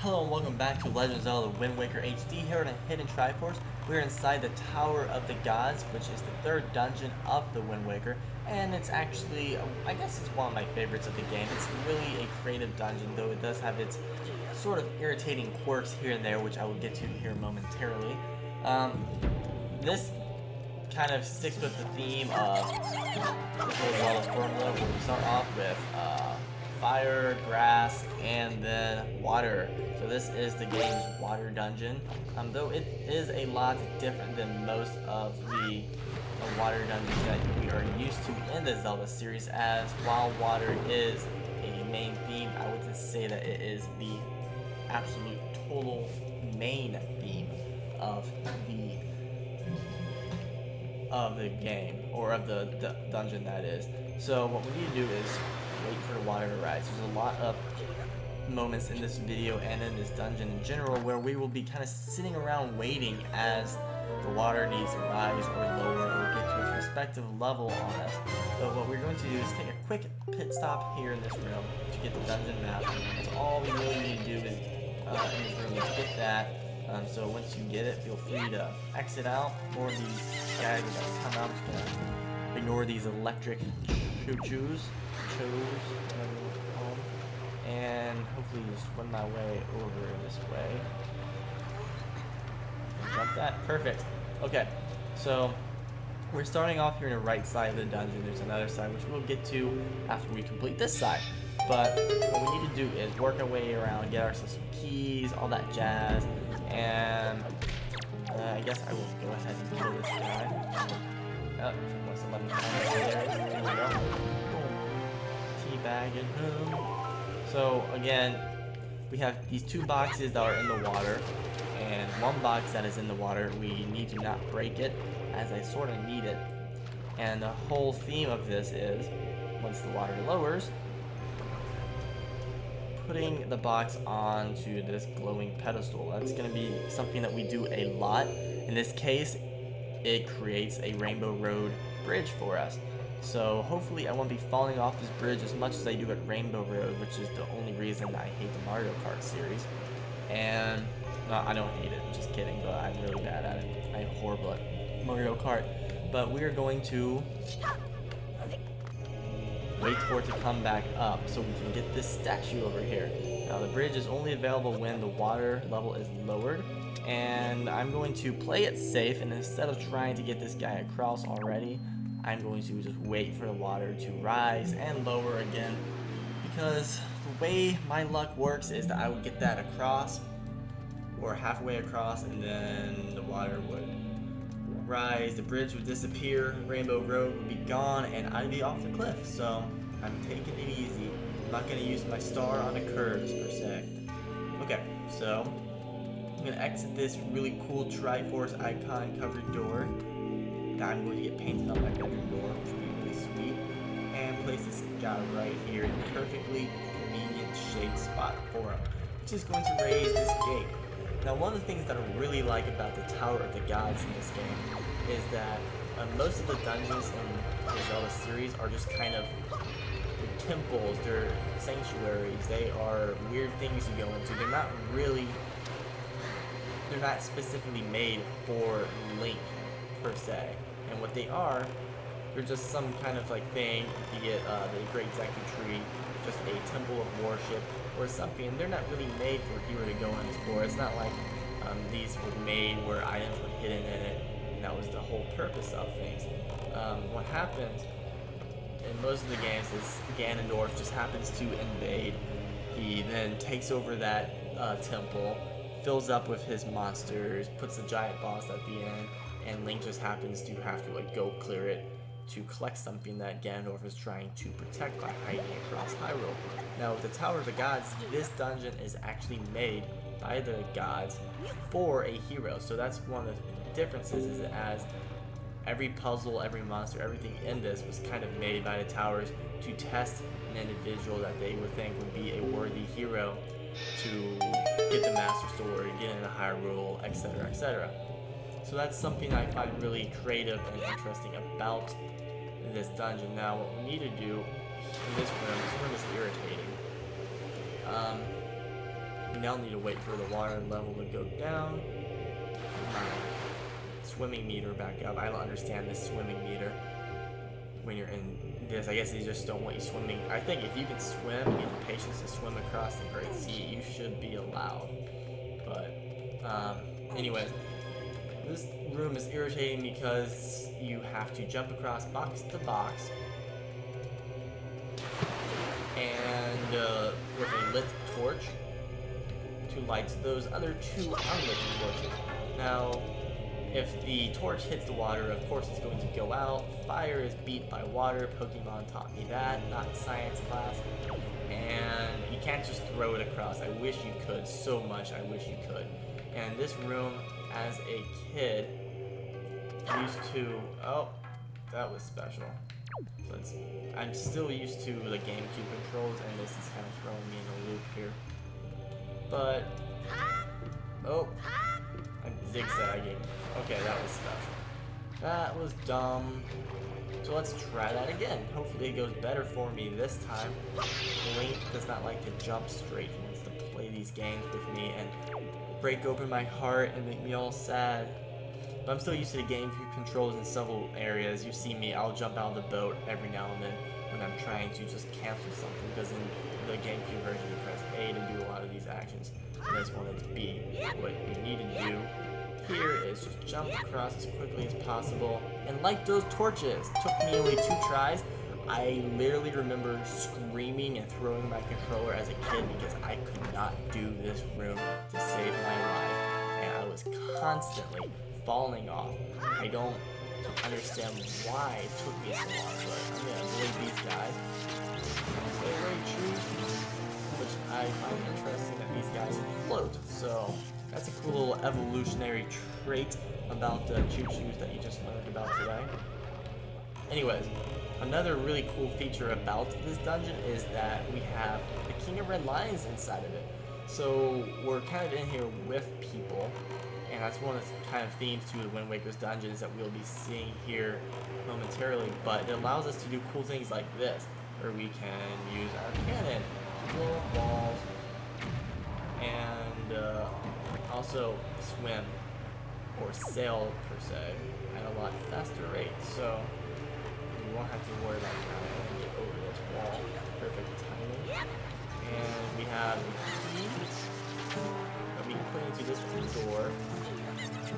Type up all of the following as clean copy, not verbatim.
Hello and welcome back to Legend of Zelda Wind Waker HD here in a hidden Triforce. We're inside the Tower of the Gods, which is the third dungeon of the Wind Waker, and it's actually, I guess it's one of my favorites of the game. It's really a creative dungeon, though it does have its sort of irritating quirks here and there, which I will get to here momentarily. This kind of sticks with the theme of the whole Zelda formula, where we start off with fire, grass, and then water. So this is the game's water dungeon, though it is a lot different than most of the water dungeons that we are used to in the Zelda series, as while water is a main theme, I would just say that it is the absolute total main theme of the game, or of the dungeon, that is. So what we need to do is wait for the water to rise. There's a lot of moments in this video and in this dungeon in general where we will be kind of sitting around waiting as the water needs to rise or lower or get to its respective level on us. But what we're going to do is take a quick pit stop here in this room to get the dungeon map. That's all we really need to do is, in this room, is get that. So once you get it, feel free to exit out. More of these guys are going to come out. I'm just going to ignore these electric choo-choos, whatever you want to call them, and hopefully just win my way over this way. Got that? Perfect. Okay, so we're starting off here in the right side of the dungeon. There's another side which we'll get to after we complete this side. But what we need to do is work our way around, get ourselves some keys, all that jazz, and I guess I will go ahead and kill this guy. Oh, wants to let me there we go. Teabagging him. So again, we have these two boxes that are in the water, and one box that is in the water. We need to not break it, as I sort of need it. And the whole theme of this is, once the water lowers, putting the box onto this glowing pedestal. That's going to be something that we do a lot. In this case, it creates a Rainbow Road bridge for us. So hopefully I won't be falling off this bridge as much as I do at Rainbow Road, which is the only reason I hate the Mario Kart series. And, no, I don't hate it, just kidding, but I'm really bad at it. I'm horrible at Mario Kart. But we are going to wait for it to come back up so we can get this statue over here. Now the bridge is only available when the water level is lowered, and I'm going to play it safe, and instead of trying to get this guy across already, I'm going to just wait for the water to rise and lower again, because the way my luck works is that I would get that across, or halfway across, and then the water would rise, the bridge would disappear, Rainbow Road would be gone, and I'd be off the cliff. So I'm taking it easy. I'm not going to use my star on the curves per se. Okay, so I'm going to exit this really cool Triforce icon covered door that I'm going to get painted on my bedroom door, which would be really sweet, and place this guy right here in a perfectly convenient shaped spot for him, which is going to raise this gate. Now, one of the things that I really like about the Tower of the Gods in this game is that most of the dungeons in the Zelda series are just kind of temples, they're sanctuaries, they are weird things you go into. They're not specifically made for Link, per se. And what they are, they're just some kind of like thing, be it the Great Deku Tree, just a temple of worship, or something. They're not really made for a hero to go and explore. It's not like these were made where items were hidden in it, and that was the whole purpose of things. What happens in most of the games is Ganondorf just happens to invade. He then takes over that temple, fills up with his monsters, puts a giant boss at the end, and Link just happens to have to like go clear it to collect something that Ganondorf is trying to protect by hiding across Hyrule. Now with the Tower of the Gods, this dungeon is actually made by the gods for a hero. So that's one of the differences, is as every puzzle, every monster, everything in this was kind of made by the towers to test an individual that they would think would be a worthy hero to get the Master Sword, get into Hyrule, etc., etc. So that's something I find really creative and interesting about this dungeon. Now, what we need to do in this room is irritating. now need to wait for the water level to go down. My swimming meter back up. I don't understand this swimming meter when you're in this. I guess they just don't want you swimming. I think if you can swim and get the patience to swim across the Great Sea, you should be allowed. But anyways, this room is irritating because you have to jump across box to box and with a lit torch to light those other 2 unlit torches. Now, if the torch hits the water, of course it's going to go out. Fire is beat by water. Pokemon taught me that, not in science class. And you can't just throw it across. I wish you could so much. I wish you could. And this room, as a kid, used to... Oh, that was special. I'm still used to the GameCube controls, and this is kind of throwing me in a loop here. But... Oh, I'm zigzagging. Okay, that was special. That was dumb. So let's try that again. Hopefully it goes better for me this time. Link does not like to jump straight. He wants to play these games with me and break open my heart and make me all sad. But I'm still used to the GameCube controls in several areas. You see me, I'll jump out of the boat every now and then when I'm trying to just cancel something, because in the GameCube version you press A to do a lot of these actions. This one is B. What you need to do here is just jump across as quickly as possible and light those torches. Took me only 2 tries. I literally remember screaming and throwing my controller as a kid because I could not do this room to save my life, and I was constantly falling off. I don't understand why it took me so long, but I'm gonna avoid these guys. Stay very true, which I find interesting that these guys float. So that's a cool little evolutionary trait about the choo-choos that you just learned about today. Anyways, another really cool feature about this dungeon is that we have the King of Red Lions inside of it. So we're kind of in here with people, and that's one of the kind of themes to the Wind Waker's dungeons that we'll be seeing here momentarily. But it allows us to do cool things like this, where we can use our cannon to blow up walls, and also swim or sail per se at a lot faster rate. So we won't have to worry about trying to get over this wall. Perfect timing. And we have a key that we can put into this door.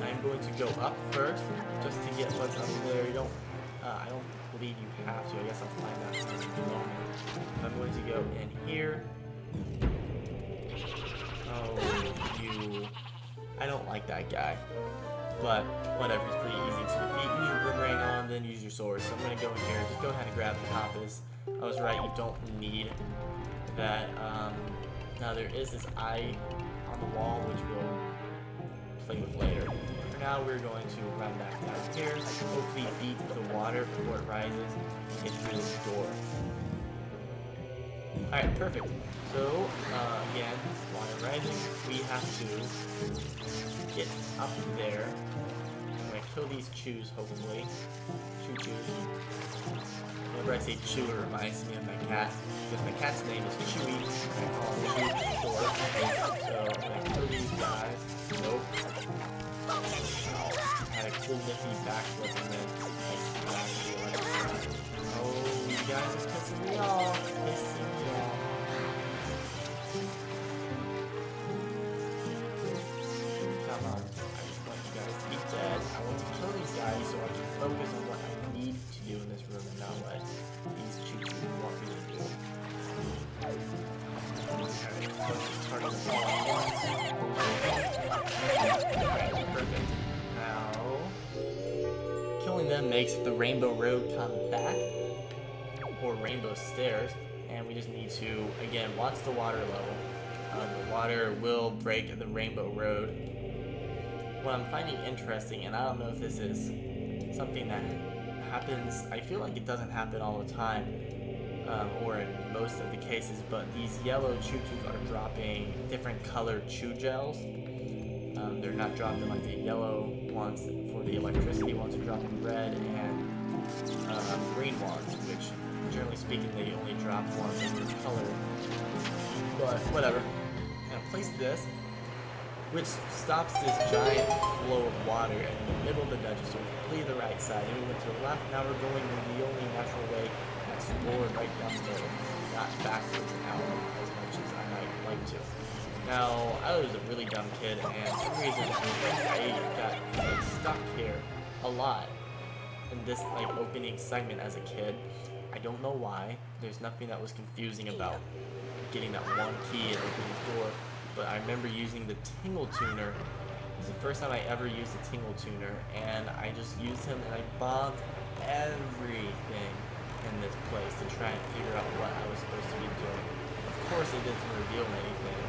I'm going to go up first just to get what's up there. You don't, I don't believe you have to. I guess I'll find out in a moment. I'm going to go in here. Oh, you. I don't like that guy. But whatever, it's pretty easy to defeat. Use your boomerang on, then use your sword. So I'm going to go in here. Just go ahead and grab the compass. I was right, you don't need that. Now there is this eye on the wall, which we'll play with later. For now, we're going to run back down here. Hopefully beat the water before it rises and get through this door. Alright, perfect. So, again, water rising. We have to get up there. I'm going to kill these chews, hopefully. Choo-choos. Whenever I say chew, it reminds me of my cat, because my cat's name is Chewy. I call him Chew before. So I'm gonna kill these guys. Nope. Oh, had a cool nifty backflip and then I smashed the electric. Oh, you guys are pissing me off. Pissing me off. Come on. I just want you guys to be dead. I want to kill these guys so I can focus on what I need to do in this room and not what these choo-choos want me to do. Alright, let's just target them all at once. Alright, perfect. Now, killing them makes the Rainbow Road come back, or Rainbow Stairs, and we just need to, again, watch the water level. The water will break the Rainbow Road. What I'm finding interesting, and I don't know if this is something that happens, I feel like it doesn't happen all the time, or in most of the cases, but these yellow choo-choos are dropping different colored chew gels. They're not dropping like the yellow ones for the electricity ones, are dropping red and green ones, which generally speaking they only drop ones in the color. But whatever. And gonna place this, which stops this giant flow of water in the middle of the dungeon, so we completed the right side. Then we went to the left, now we're going in the only natural way, that's forward right down the middle, not backwards and out as much as I might like to. Now, I was a really dumb kid, and for some reason, I got like, stuck here a lot in this like opening segment as a kid. I don't know why. There's nothing that was confusing about getting that one key and opening the door, but I remember using the Tingle Tuner. It was the first time I ever used the Tingle Tuner, and I just used him and I bombed everything in this place to try and figure out what I was supposed to be doing. Of course, it didn't reveal anything.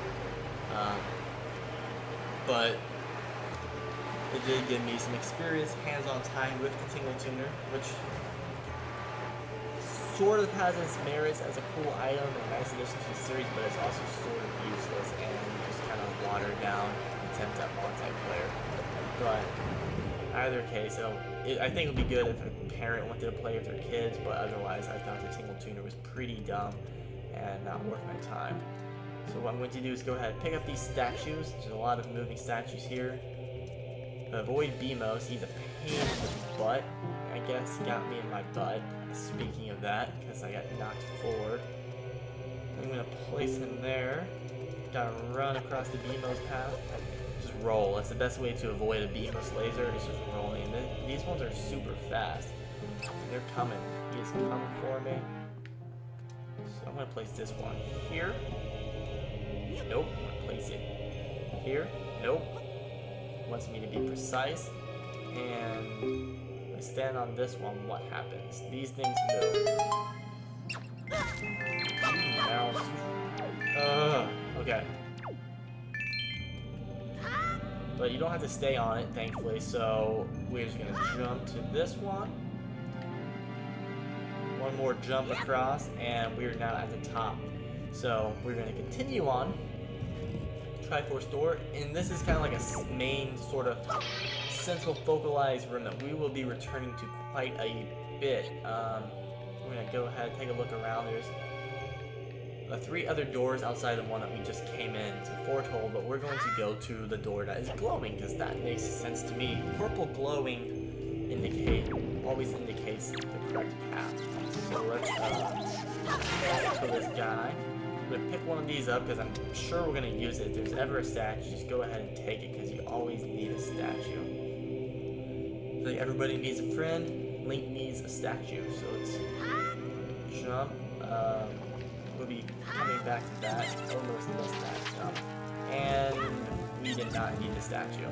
But it did give me some experience, hands-on time with the Tingle Tuner, which sort of has its merits as a cool item and a nice addition to the series, but it's also sort of useless and just kind of watered down attempt at multiplayer. But either case, I think it would be good if a parent wanted to play with their kids, but otherwise I thought the Tingle Tuner was pretty dumb and not worth my time. So what I'm going to do is go ahead and pick up these statues. There's a lot of moving statues here. Avoid Beamos, he's a pain in the butt. I guess he got me in my butt, speaking of that, because I got knocked forward. I'm going to place him there. Gotta run across the Beamos path. Just roll, that's the best way to avoid a Beamos laser, is just rolling. And these ones are super fast. They're coming. He is coming for me. So I'm going to place this one here. Nope. I'm going to place it here. Nope. Wants me to be precise. And I stand on this one, what happens? These things move. Mouse. Okay. But you don't have to stay on it, thankfully, so we're just gonna jump to this one. One more jump across, and we're now at the top. So we're gonna continue on. Triforce door, and this is kind of like a main sort of central focalized room that we will be returning to quite a bit. We're gonna go ahead and take a look around. There's 3 other doors outside the one that we just came in to foretold, but we're going to go to the door that is glowing because that makes sense to me. Purple glowing always indicates the correct path. So let's for this guy. I'm gonna pick one of these up because I'm sure we're gonna use it. If there's ever a statue, just go ahead and take it because you always need a statue. Like everybody needs a friend, Link needs a statue. So let's jump. We'll be coming back to that. Almost missed that jump. And we did not need the statue.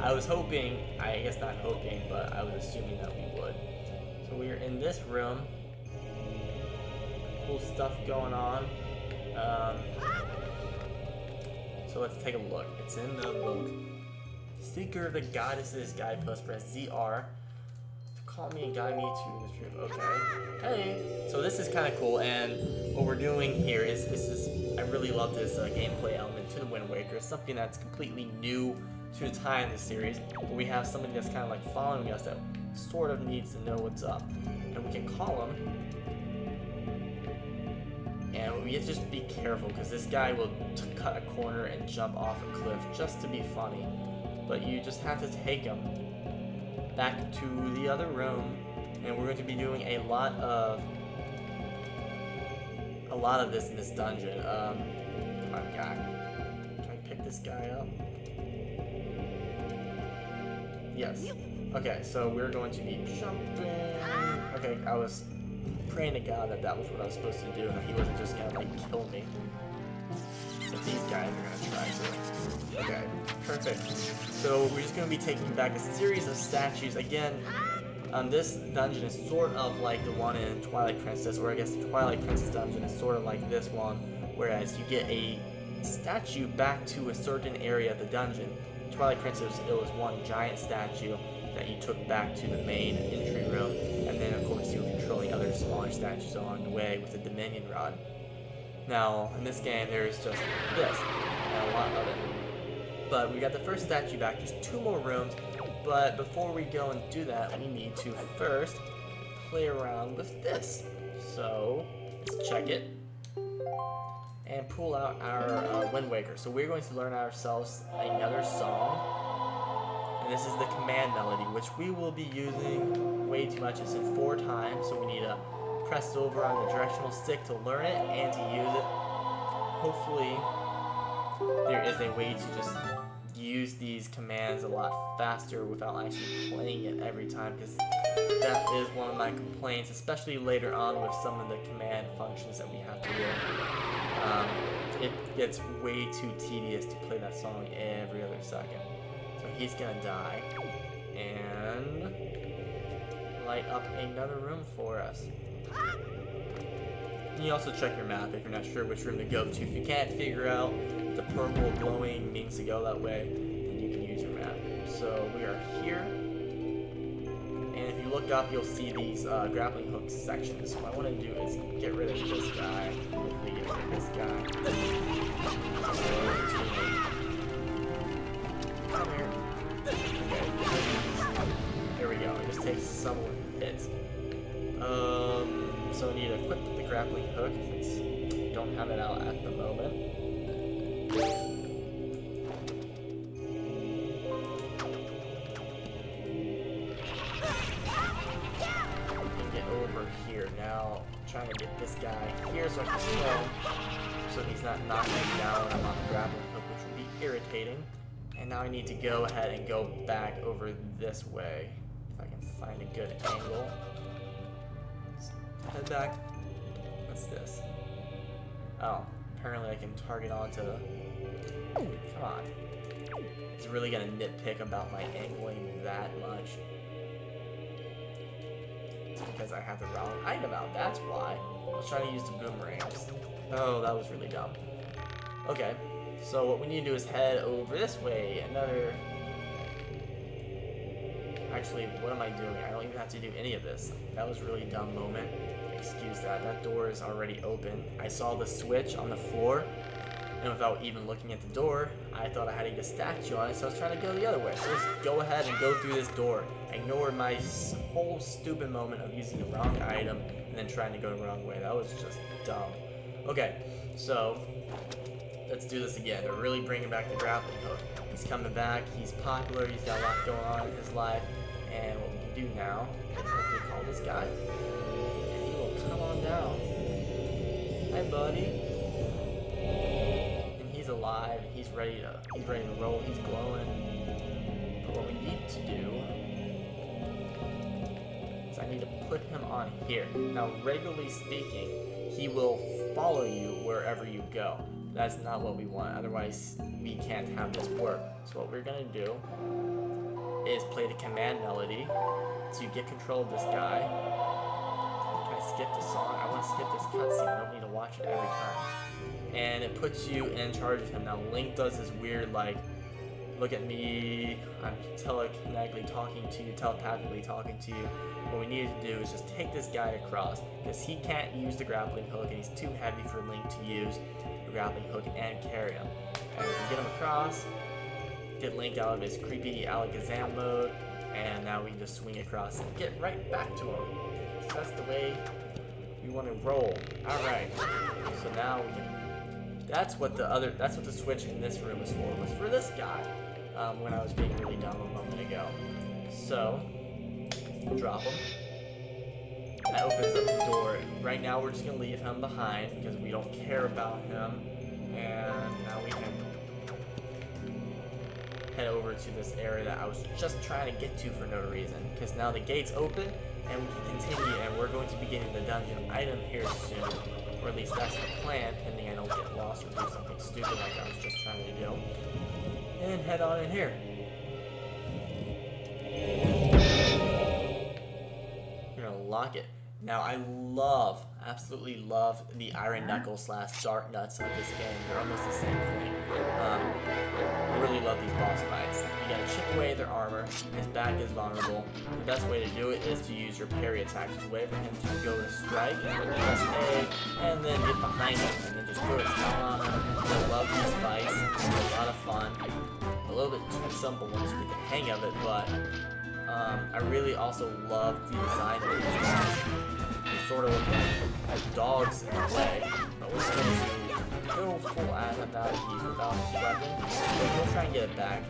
I was hoping, I guess not hoping, but I was assuming that we would. So we are in this room. Cool stuff going on. So let's take a look. It's in the book. Seeker of the Goddesses Guidepost. Press ZR to call me and guide me to this truth. Okay. Hey. So this is kind of cool, and what we're doing here is I really love this gameplay element to the Wind Waker. It's something that's completely new to the time in the series, where we have somebody that's kind of like following us that sort of needs to know what's up, and we can call him. And we have to just be careful because this guy will cut a corner and jump off a cliff just to be funny. But you just have to take him back to the other room, and we're going to be doing a lot of this in this dungeon. Come on, guy. Can I pick this guy up? Yes. Okay, so we're going to be jumping. Okay, I was praying to God that that was what I was supposed to do, and that he wasn't just gonna like kill me. But these guys are gonna try to. Okay, perfect. So we're just gonna be taking back a series of statues. Again, this dungeon is sort of like the one in Twilight Princess, or I guess the Twilight Princess dungeon is sort of like this one, whereas you get a statue back to a certain area of the dungeon. Twilight Princess, it was one giant statue that you took back to the main entry room, and then of course you were controlling other smaller statues along the way with the Dominion Rod. Now, in this game there's just this, and a lot of it. But we got the first statue back, there's 2 more rooms, but before we go and do that, we need to first play around with this. So, let's check it. and pull out our Wind Waker. So we're going to learn ourselves another song, and this is the command melody, which we will be using way too much. It's in 4 times, so we need to press over on the directional stick to learn it and to use it. Hopefully there is a way to just use these commands a lot faster without actually playing it every time, because that is one of my complaints, especially later on with some of the command functions that we have to do. It gets way too tedious to play that song every other second. So he's gonna die and light up another room for us. And you also check your map if you're not sure which room to go to. If you can't figure out the purple glowing means to go that way, then you can use your map. So we are here, and if you look up, you'll see these grappling hook sections. So what I want to do is get rid of this guy. Hopefully get rid of this guy. Come here. Okay. There we go. It just takes some hits. So we need to equip the grappling hook since we don't have it out at the moment. Get over here. Now, I'm trying to get this guy here so I can kill him, so he's not knocking me down when I'm on the grappling hook, which would be irritating. And now I need to go ahead and go back over this way, if I can find a good angle. Head back. What's this? Oh, apparently I can target onto... Come on. He's really gonna nitpick about my angling that much. It's because I have the wrong item out, that's why. I was trying to use the boomerangs. Oh, that was really dumb. Okay, so what we need to do is head over this way. Another... Actually, what am I doing? I don't even have to do any of this. That was a really dumb moment. Excuse that. That door is already open. I saw the switch on the floor, and without even looking at the door, I thought I had to get a statue on it, so I was trying to go the other way. So let's go ahead and go through this door. Ignore my whole stupid moment of using the wrong item and then trying to go the wrong way. That was just dumb. Okay, so let's do this again. They're really bringing back the grappling hook. He's coming back. He's popular. He's got a lot going on in his life. And what we can do now is hopefully call this guy. And he will come on down. Hi, buddy. And he's alive. He's ready to roll. He's glowing. But what we need to do is I need to put him on here. Now, regularly speaking, he will follow you wherever you go. That's not what we want. Otherwise, we can't have this work. So what we're gonna do is play the command melody to get control of this guy. Can I skip the song? I want to skip this cutscene. I don't need to watch it every time. And it puts you in charge of him. Now Link does this weird, like, look at me, I'm telekinetically talking to you, telepathically talking to you. What we need to do is just take this guy across, because he can't use the grappling hook and he's too heavy for Link to use the grappling hook and carry him. And we can get him across, get Link out of his creepy Alakazam mode, and now we can just swing across and get right back to him. So that's the way we want to roll. Alright, so now we can... That's what the switch in this room is for, was for this guy, when I was being really dumb a moment ago. So, drop him. That opens up the door. Right now we're just going to leave him behind because we don't care about him. And now we can head over to this area that I was just trying to get to for no reason. Because now the gate's open and we can continue, and we're going to be getting the dungeon item here soon. Or at least that's the plan, pending I don't get lost or do something stupid like I was just trying to do. And head on in here. We're gonna lock it. Now I absolutely love the Iron Knuckles / Dark Nuts of this game. They're almost the same thing. I really love these boss fights. You gotta chip away their armor. His back is vulnerable. The best way to do it is to use your parry attacks. Just wait for him to go to strike, press A, and then get behind him, and then just throw his talon on him. I love these fights. It's a lot of fun. A little bit too simple once you get the hang of it, but I really also love the design of these guys. They sort of look like dogs in a way, but we're supposed to go full at him now that he's without his weapon, but he'll try and get it back.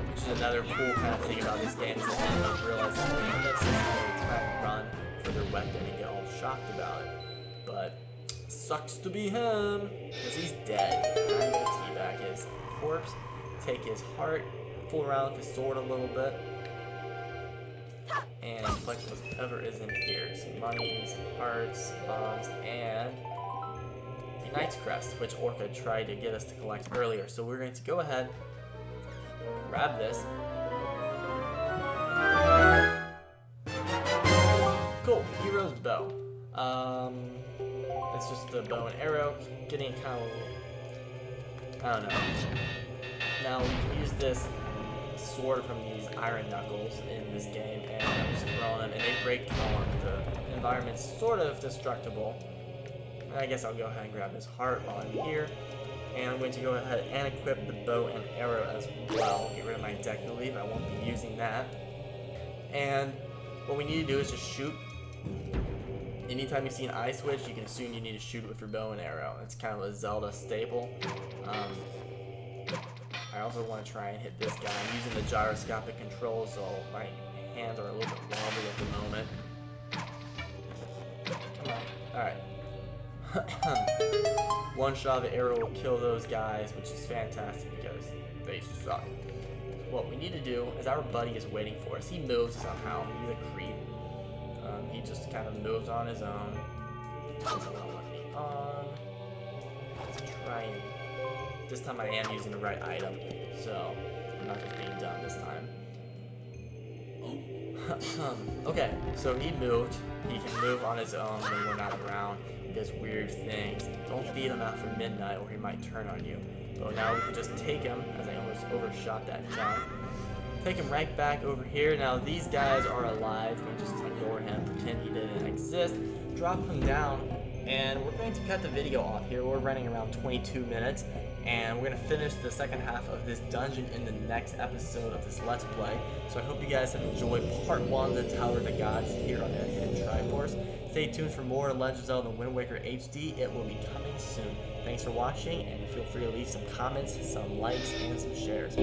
Which is another cool kind of thing about this game, is that enemies realize that they're this, and they try and run for their weapon and get all shocked about it. But sucks to be him, because he's dead. I'm gonna teabag his corpse, take his heart, fool around with his sword a little bit, and collect whatever is in here. Some money, some hearts, bombs, and a Knight's Crest, which Orca tried to get us to collect earlier. So we're going to go ahead, grab this. Cool, Hero's Bow. It's just the bow and arrow, getting kind of, I don't know. Now we can use this sword from these iron knuckles in this game, and I'm just throwing them, and they break on the environment's sort of destructible. And I guess I'll go ahead and grab his heart while I'm here, and I'm going to go ahead and equip the bow and arrow as well. Get rid of my deck relief, I won't be using that. And what we need to do is just shoot. Anytime you see an eye switch, you can assume you need to shoot with your bow and arrow. It's kind of a Zelda staple. I also want to try and hit this guy. I'm using the gyroscopic controls, so my hands are a little bit wobbly at the moment. Come on. Alright. One shot of the arrow will kill those guys, which is fantastic because they suck. What we need to do is our buddy is waiting for us. He moves somehow. He's a creep. He just kind of moves on his own. Let's try and... This time I am using the right item, so I'm not just being dumb this time. Okay, so he moved. He can move on his own when we're not around. He does weird things. Don't feed him after midnight or he might turn on you. So now we can just take him, as I almost overshot that jump. Take him right back over here. Now these guys are alive. We can just ignore him, pretend he didn't exist, drop him down, and we're going to cut the video off here. We're running around 22 minutes, and we're going to finish the second half of this dungeon in the next episode of this Let's Play. So I hope you guys have enjoyed part 1 of the Tower of the Gods here on the Hidden Triforce. Stay tuned for more Legend of Zelda Wind Waker HD. It will be coming soon. Thanks for watching, and feel free to leave some comments, some likes, and some shares.